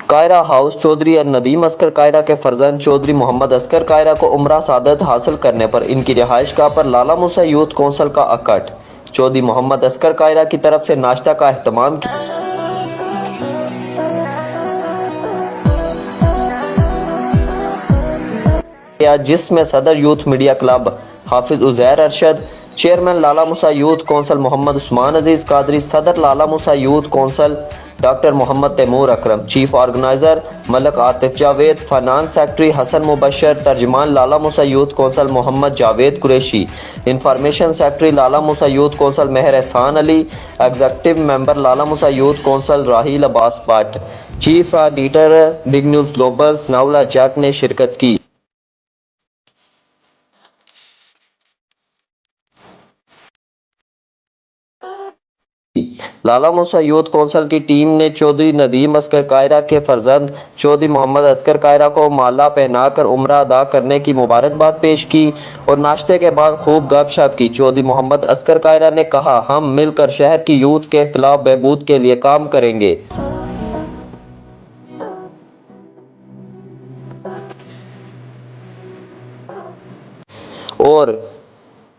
Kiara house Chaudhary Nadeem Asghar Kiara के फर्जंद चौधरी मोहम्मद असगर कायरा को उम्रा सादत हासिल करने पर इनकी रिहाइशगाह पर लाला मूसा यूथ कौंसिल का अकट। चौधरी मोहम्मद असगर कायरा की तरफ से नाश्ता का एहतमाम किया, जिसमें सदर youth media club Hafiz Uzair Arshad, chairman Lala Musa youth council Mohammad Usman Aziz Qadri, सदर Lala Musa youth council doctor Mohammad Taimur Akram, chief organizer Malik Atif Javed, finance secretary Hasan Mubashir, तर्जमान Lala Musa youth council Mohammad Javed Qureshi, information secretary Lala Musa youth council Mehar Ehsan Ali, executive member Lala Musa youth council Raheel Abbas Bhatt, chief editor big news global Sanaullah जट ने शिरकत की। लाला मूसा यूथ कौंसिल की टीम ने चौधरी नदीम असगर कायरा के फर्जंद चौधरी मोहम्मद असगर कायरा को माला पहनाकर उम्रा अदा करने की मुबारकबाद पेश की और नाश्ते के बाद खूब गपशप की। चौधरी मोहम्मद असगर कायरा ने कहा, हम मिलकर शहर की यूथ के खिलाफ बहबूद के लिए काम करेंगे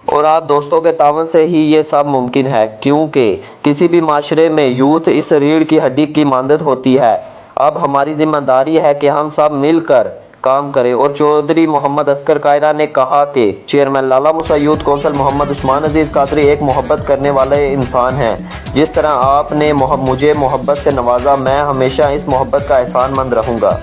और आप दोस्तों के तावन से ही ये सब मुमकिन है, क्योंकि किसी भी माशरे में यूथ इस रीढ़ की हड्डी की मानद होती है। अब हमारी जिम्मेदारी है कि हम सब मिलकर काम करें। और चौधरी मोहम्मद असगर कायरा ने कहा कि chairman Lala Musa youth council Mohammad Usman Aziz Qadri एक मोहब्बत करने वाले इंसान हैं। जिस तरह आपने मुझे मोहब्बत से नवाजा, मैं हमेशा इस मोहब्बत का एहसानमंद रहूंगा।